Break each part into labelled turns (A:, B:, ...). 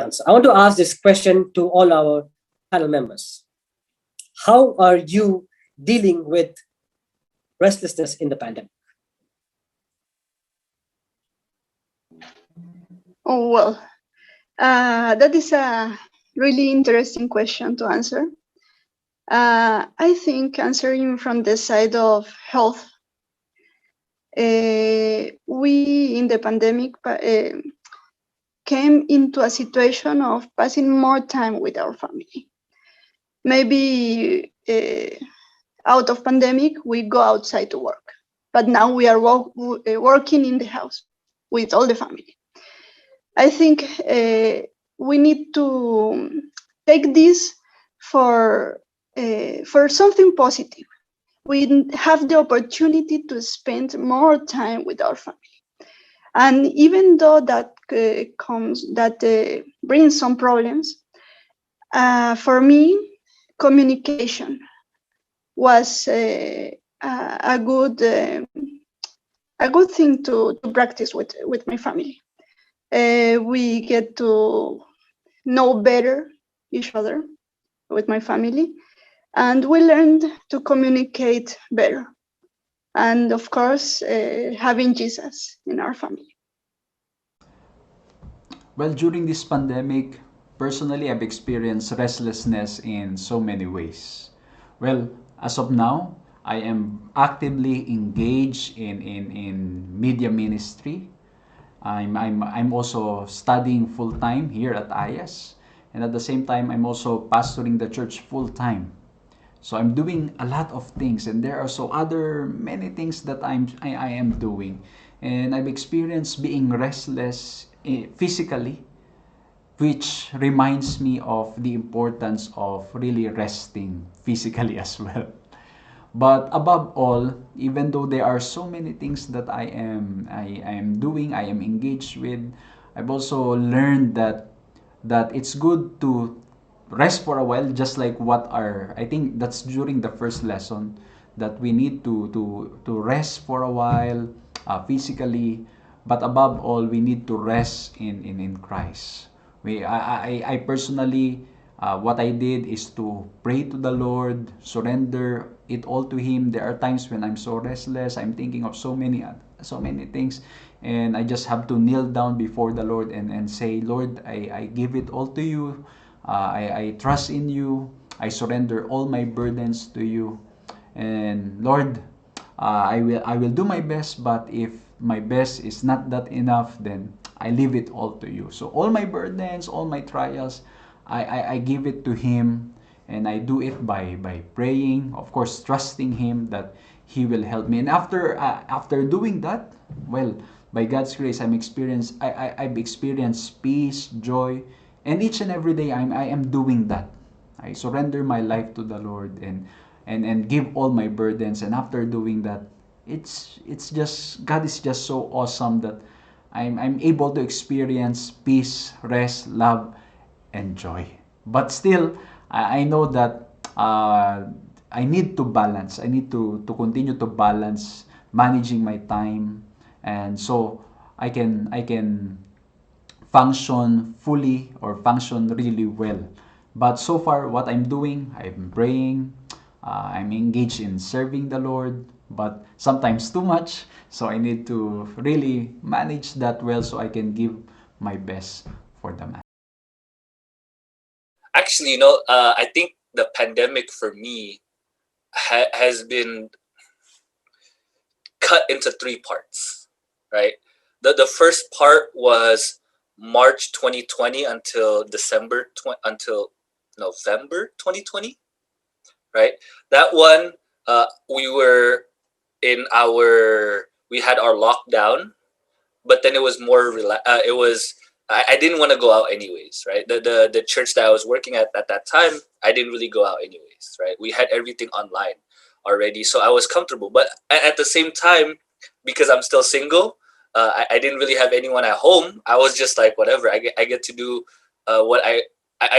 A: answer. I want to ask this question to all our panel members. How are you dealing with restlessness in the pandemic?
B: Oh, well, that is a really interesting question to answer. I think answering from the side of health, we in the pandemic came into a situation of passing more time with our family. Maybe out of pandemic, we go outside to work, but now we are working in the house with all the family. I think we need to take this for something positive. We have the opportunity to spend more time with our family, and even though that brings some problems, for me, communication was a good thing to practice with my family. We get to know better each other with my family, and we learned to communicate better. And of course, having Jesus in our family.
C: Well, during this pandemic, personally, I've experienced restlessness in so many ways. Well, as of now, I am actively engaged in media ministry. I'm also studying full time here at IS. And at the same time, I'm also pastoring the church full time. So I'm doing a lot of things, and there are so other many things that I am doing, and I've experienced being restless physically, which reminds me of the importance of really resting physically as well. But above all, even though there are so many things that I am doing, I am engaged with, I've also learned that it's good to rest for a while, just like what our, I think that's during the first lesson, that we need to rest for a while physically, but above all we need to rest in Christ. I personally, what I did is to pray to the Lord, surrender it all to Him. There are times when I'm so restless, I'm thinking of so many things, and I just have to kneel down before the Lord and say, Lord, I give it all to you. I trust in you. I surrender all my burdens to you. And Lord, I will do my best, but if my best is not that enough, then I leave it all to you. So all my burdens, all my trials, I give it to Him, and I do it by praying, of course, trusting Him that He will help me. And after doing that, well, by God's grace, I've experienced peace, joy, and each and every day I am doing that. I surrender my life to the Lord and give all my burdens. And after doing that, it's just, God is just so awesome that I'm able to experience peace, rest, love, and joy. But still, I know that I need to balance. I need to continue to balance managing my time, and so I can function fully or function really well. But so far, what I'm doing, I'm praying, I'm engaged in serving the Lord, but sometimes too much. So I need to really manage that well so I can give my best for the man.
D: Actually, I think the pandemic for me has been cut into three parts, right? The first part was March 2020 until until November 2020, right? That one, we were we had our lockdown, but then it was it was, I didn't want to go out anyways, right? The church that I was working at that time, I didn't really go out anyways, right? We had everything online already, so I was comfortable. But at the same time, because I'm still single, I didn't really have anyone at home. I was just like, whatever. I get to do what I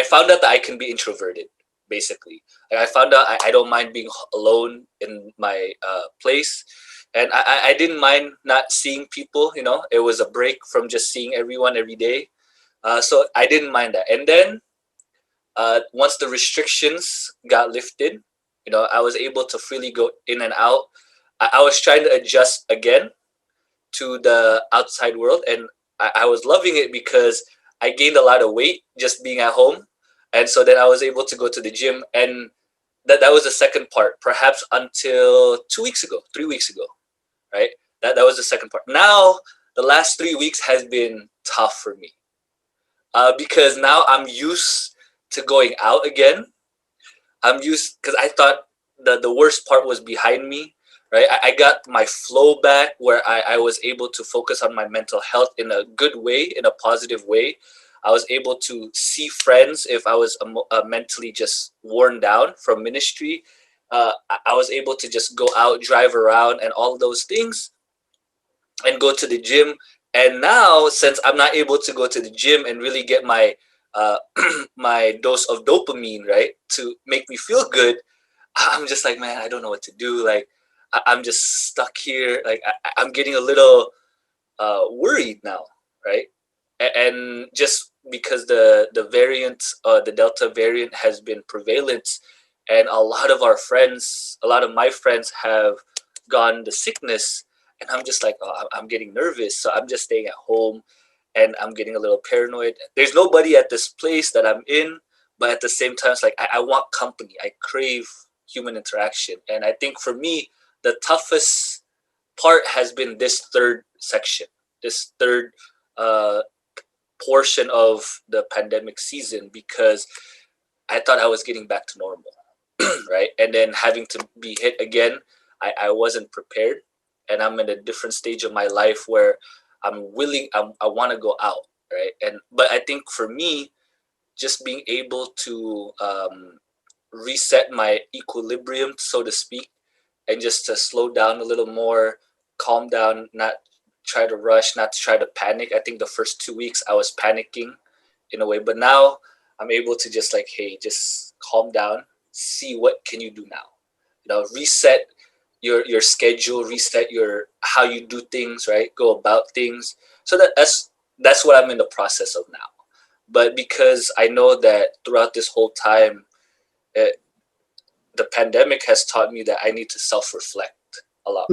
D: found out that I can be introverted, basically. Like, I found out I don't mind being alone in my place, and I didn't mind not seeing people. It was a break from just seeing everyone every day. So I didn't mind that. And then once the restrictions got lifted, I was able to freely go in and out. I was trying to adjust again to the outside world, and I was loving it because I gained a lot of weight just being at home. And so then I was able to go to the gym, and that was the second part, perhaps until 2 weeks ago, 3 weeks ago, right? That was the second part. Now the last 3 weeks has been tough for me, because now I'm used to going out again. I'm used, because I thought the worst part was behind me, right? I got my flow back where I was able to focus on my mental health in a good way, in a positive way. I was able to see friends if I was mentally just worn down from ministry. I was able to just go out, drive around, and all those things, and go to the gym. And now, since I'm not able to go to the gym and really get my my dose of dopamine, right, to make me feel good, I'm just like, man, I don't know what to do. Like, I'm just stuck here. Like, I'm getting a little worried now, right? And just because the variant, the Delta variant, has been prevalent, and a lot of our friends, a lot of my friends have gone the sickness, and I'm just like, oh, I'm getting nervous. So I'm just staying at home, and I'm getting a little paranoid. There's nobody at this place that I'm in, but at the same time, it's like I want company. I crave human interaction. And I think for me, the toughest part has been this third section, this third portion of the pandemic season, because I thought I was getting back to normal, right? And then having to be hit again, I wasn't prepared. And I'm in a different stage of my life where I'm willing, I want to go out, right? But I think for me, just being able to reset my equilibrium, so to speak, and just to slow down a little more, calm down, not try to rush, not to try to panic. I think the first 2 weeks I was panicking in a way, but now I'm able to just like, hey, just calm down, see what can you do now. Reset your schedule, reset your how you do things, right? Go about things. So that's what I'm in the process of now. But because I know that throughout this whole time, the pandemic has taught me that I need to self-reflect a lot.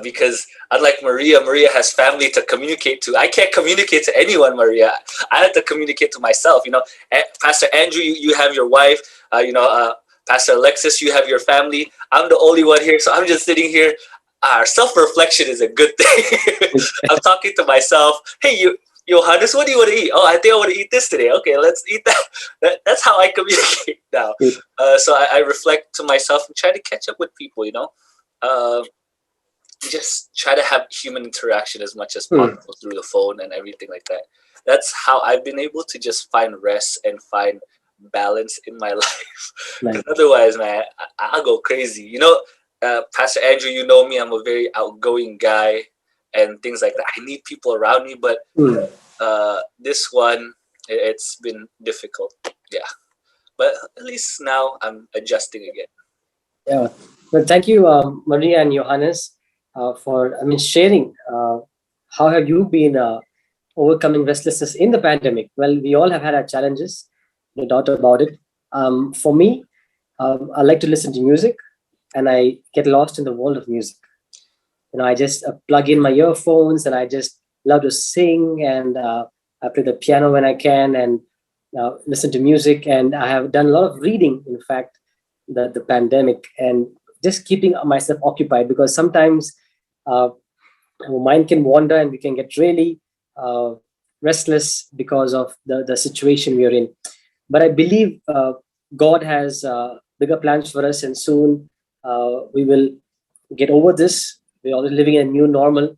D: Because unlike Maria has family to communicate to. I can't communicate to anyone, Maria. I have to communicate to myself. Pastor Andrew, you have your wife. Pastor Alexis, you have your family. I'm the only one here, so I'm just sitting here. Self-reflection is a good thing. I'm talking to myself. Hey, Yohanes, what do you want to eat? Oh, I think I want to eat this today. Okay, let's eat that. That's how I communicate now. So I reflect to myself and try to catch up with people. Just try to have human interaction as much as possible through the phone and everything like that. That's how I've been able to just find rest and find balance in my life. Because otherwise, man, I'll go crazy. Pastor Andrew, you know me, I'm a very outgoing guy and things like that. I need people around me, but this one, it's been difficult. Yeah. But at least now I'm adjusting again.
A: Yeah. Well, thank you, Maria and Yohanes, for sharing. How have you been overcoming restlessness in the pandemic? Well, we all have had our challenges, no doubt about it. For me, I like to listen to music, and I get lost in the world of music. I just plug in my earphones, and I just love to sing, and I play the piano when I can, and listen to music. And I have done a lot of reading, in fact, the pandemic, and just keeping myself occupied, because sometimes our mind can wander and we can get really restless because of the situation we are in. But I believe God has bigger plans for us, and soon we will get over this. We're already living in a new normal,